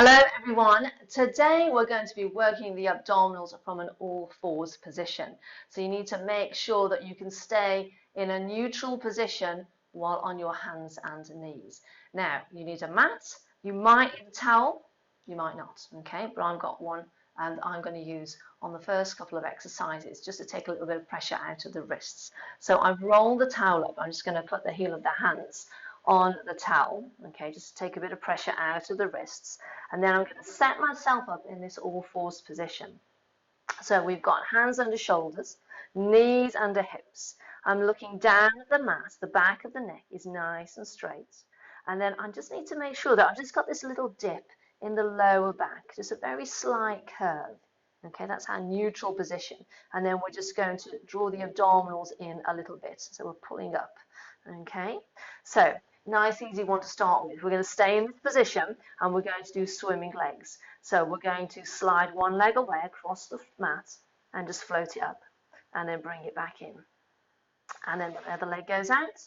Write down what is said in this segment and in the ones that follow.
Hello everyone. Today we're going to be working the abdominals from an all fours position. So you need to make sure that you can stay in a neutral position while on your hands and knees. Now you need a mat, you might need a towel, you might not, okay, but I've got one and I'm going to use on the first couple of exercises just to take a little bit of pressure out of the wrists. So I've rolled the towel up. I'm just going to put the heel of the hands on the towel, okay, just to take a bit of pressure out of the wrists, and then I'm going to set myself up in this all fours position. So we've got hands under shoulders, knees under hips. I'm looking down at the mat, the back of the neck is nice and straight, and then I just need to make sure that I've just got this little dip in the lower back, just a very slight curve. Okay, that's our neutral position, and then we're just going to draw the abdominals in a little bit, so we're pulling up. Okay, so nice easy one to start with. We're going to stay in this position and we're going to do swimming legs. So we're going to slide one leg away across the mat and just float it up and then bring it back in. And then the other leg goes out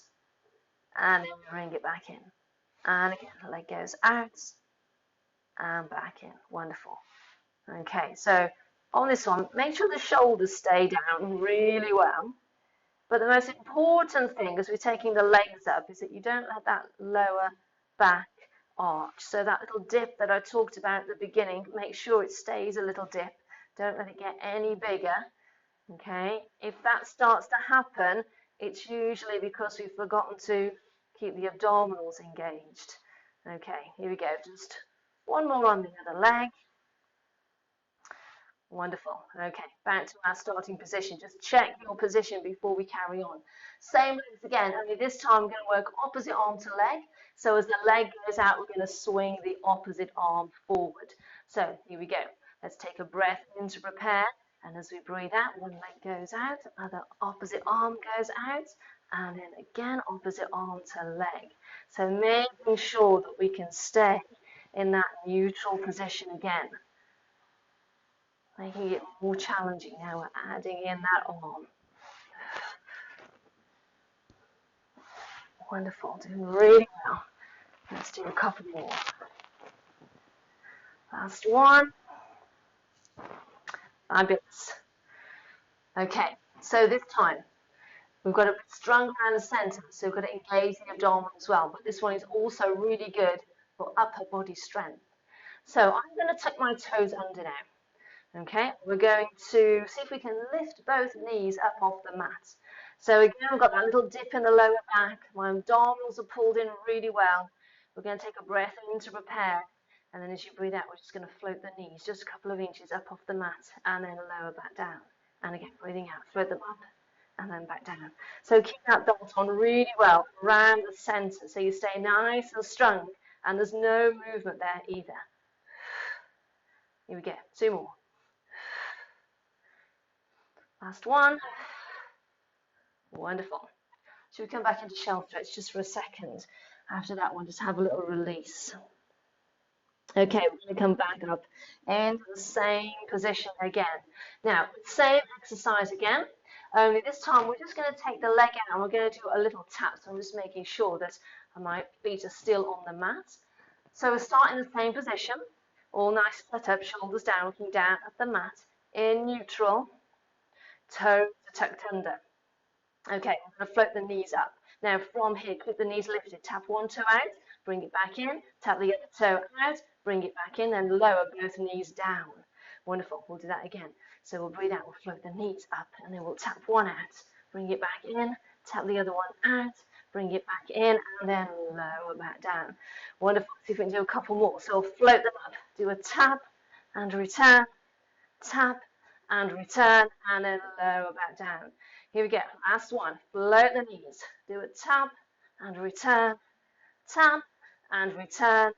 and then we bring it back in. And again, the leg goes out and back in. Wonderful. Okay, so on this one, make sure the shoulders stay down really well. But the most important thing as we're taking the legs up is that you don't let that lower back arch. So that little dip that I talked about at the beginning, make sure it stays a little dip. Don't let it get any bigger. Okay, if that starts to happen, it's usually because we've forgotten to keep the abdominals engaged. Okay, here we go. Just one more on the other leg. Wonderful. Okay, back to our starting position. Just check your position before we carry on. Same legs again, only this time we're going to work opposite arm to leg. So as the leg goes out, we're going to swing the opposite arm forward. So here we go. Let's take a breath in to prepare. And as we breathe out, one leg goes out, other opposite arm goes out, and then again, opposite arm to leg. So making sure that we can stay in that neutral position again. Making it more challenging now, we're adding in that arm. Wonderful, doing really well. Let's do a couple more. Last one. Fabulous. Okay, so this time we've got a bit stronger around the center, so we've got to engage the abdomen as well, but this one is also really good for upper body strength. So I'm going to tuck my toes under now. Okay, we're going to see if we can lift both knees up off the mat. So again, we've got that little dip in the lower back. My abdominals are pulled in really well. We're going to take a breath in to prepare. And then as you breathe out, we're just going to float the knees just a couple of inches up off the mat and then lower back down. And again, breathing out, float them up and then back down. So keep that belt on really well around the center so you stay nice and strong and there's no movement there either. Here we go, two more. Last one. Wonderful. Should we come back into shell stretch just for a second? After that one, just have a little release. Okay, we're going to come back up into the same position again. Now, same exercise again, only this time we're just going to take the leg out and we're going to do a little tap. So I'm just making sure that my feet are still on the mat. So we're starting in the same position, all nice set up, shoulders down, looking down at the mat, in neutral. Toes are tucked under. Okay, I'm going to float the knees up. Now from here, keep the knees lifted. Tap one toe out, bring it back in. Tap the other toe out, bring it back in, and lower both knees down. Wonderful, we'll do that again. So we'll breathe out, we'll float the knees up, and then we'll tap one out, bring it back in, tap the other one out, bring it back in, and then lower back down. Wonderful, see if we can do a couple more. So we'll float them up, do a tap and return, tap, and return, and then lower back down. Here we go, last one, float the knees, do a tap and return, tap and return,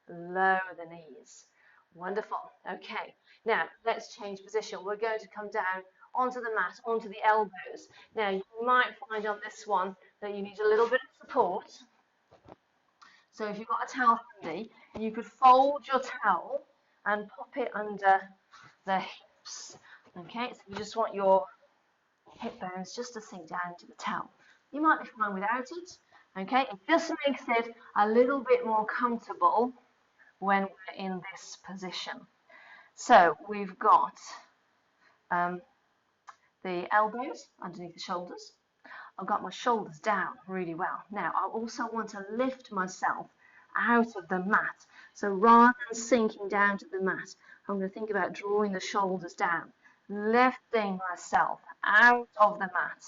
lower the knees. Wonderful, okay, now let's change position. We're going to come down onto the mat, onto the elbows. Now you might find on this one that you need a little bit of support. So if you've got a towel handy, you could fold your towel and pop it under the hips. Okay, so you just want your hip bones just to sink down into the towel. You might be fine without it. Okay, it just makes it a little bit more comfortable when we're in this position. So we've got the elbows underneath the shoulders. I've got my shoulders down really well. Now I also want to lift myself out of the mat. So rather than sinking down to the mat, I'm going to think about drawing the shoulders down, lifting myself out of the mat.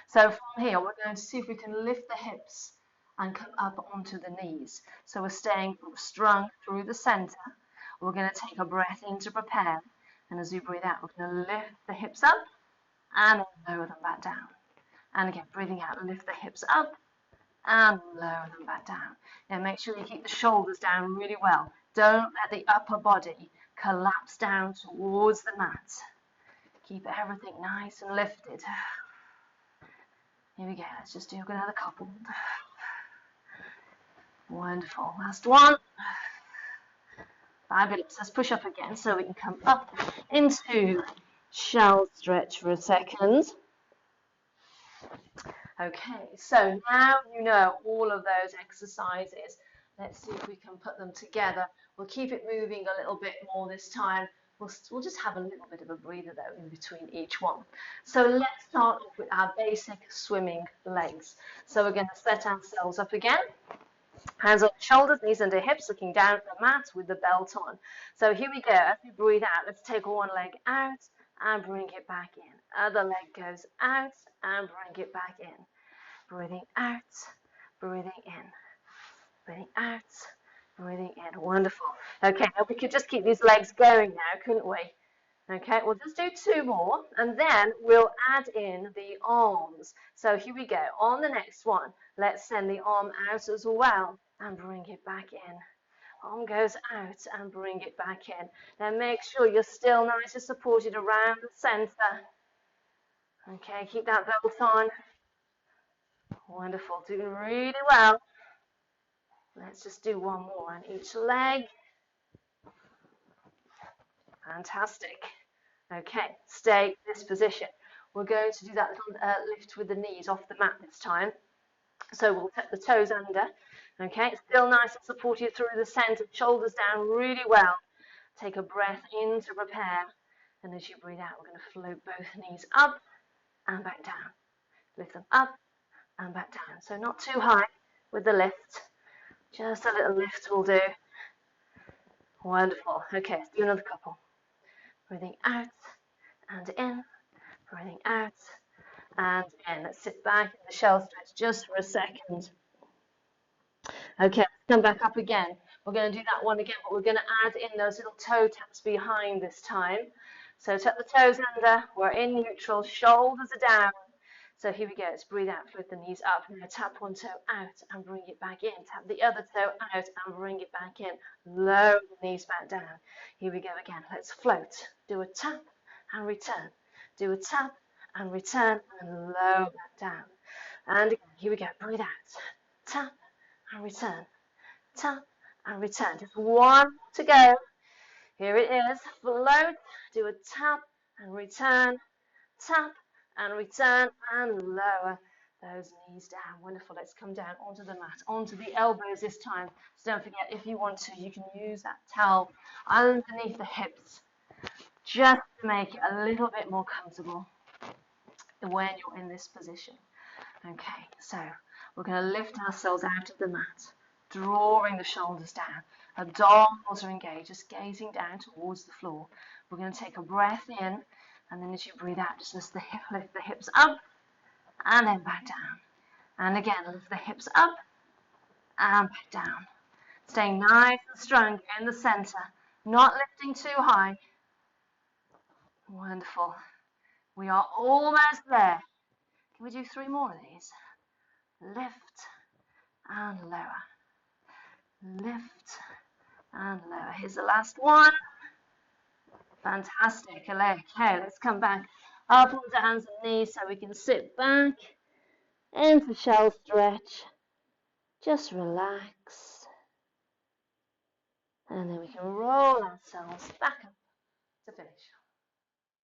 So from here, we're going to see if we can lift the hips and come up onto the knees. So we're staying strung through the center. We're going to take a breath in to prepare. And as we breathe out, we're going to lift the hips up and lower them back down. And again, breathing out, lift the hips up and lower them back down. Now make sure you keep the shoulders down really well. Don't let the upper body collapse down towards the mat. Keep everything nice and lifted. Here we go, let's just do another couple. Wonderful, last one. Fabulous, let's push up again so we can come up into shell stretch for a second. Okay, so now you know all of those exercises. Let's see if we can put them together. We'll keep it moving a little bit more this time. We'll just have a little bit of a breather though in between each one. So let's start off with our basic swimming legs. So we're going to set ourselves up again. Hands on the shoulders, knees under hips, looking down at the mat with the belt on. So here we go. As we breathe out, let's take one leg out and bring it back in. Other leg goes out and bring it back in. Breathing out, breathing in, breathing out, breathing in. Wonderful. Okay, now we could just keep these legs going now, couldn't we? Okay, we'll just do two more and then we'll add in the arms. So here we go. On the next one, let's send the arm out as well and bring it back in. Arm goes out and bring it back in. Then make sure you're still nice and supported around the center. Okay, keep that belt on. Wonderful, doing really well. Let's just do one more on each leg. Fantastic. Okay, stay in this position. We're going to do that little lift with the knees off the mat this time. So we'll tap the toes under. Okay, still nice and supported through the center, shoulders down really well. Take a breath in to prepare. And as you breathe out, we're going to float both knees up and back down. Lift them up and back down. So not too high with the lift. Just a little lift will do. Wonderful. Okay, let's do another couple. Breathing out and in, breathing out and in. Let's sit back in the shell stretch just for a second. Okay, let's come back up again. We're going to do that one again, but we're going to add in those little toe taps behind this time. So tuck the toes under, we're in neutral, shoulders are down. So here we go, let's breathe out, float the knees up. Now tap one toe out and bring it back in. Tap the other toe out and bring it back in. Lower the knees back down. Here we go again, let's float. Do a tap and return. Do a tap and return and lower back down. And again, here we go, breathe out. Tap and return. Tap and return. Just one to go. Here it is, float. Do a tap and return. Tap and return and lower those knees down. Wonderful. Let's come down onto the mat, onto the elbows this time. So don't forget, if you want to, you can use that towel underneath the hips just to make it a little bit more comfortable when you're in this position. Okay, so we're going to lift ourselves out of the mat, drawing the shoulders down. Abdominals are engaged, just gazing down towards the floor. We're going to take a breath in. And then as you breathe out, just lift the hips up and then back down. And again, lift the hips up and back down. Staying nice and strong in the center, not lifting too high. Wonderful. We are almost there. Can we do 3 more of these? Lift and lower. Lift and lower. Here's the last one. Fantastic. Okay, let's come back up onto hands and knees so we can sit back into shell stretch. Just relax. And then we can roll ourselves back up to finish.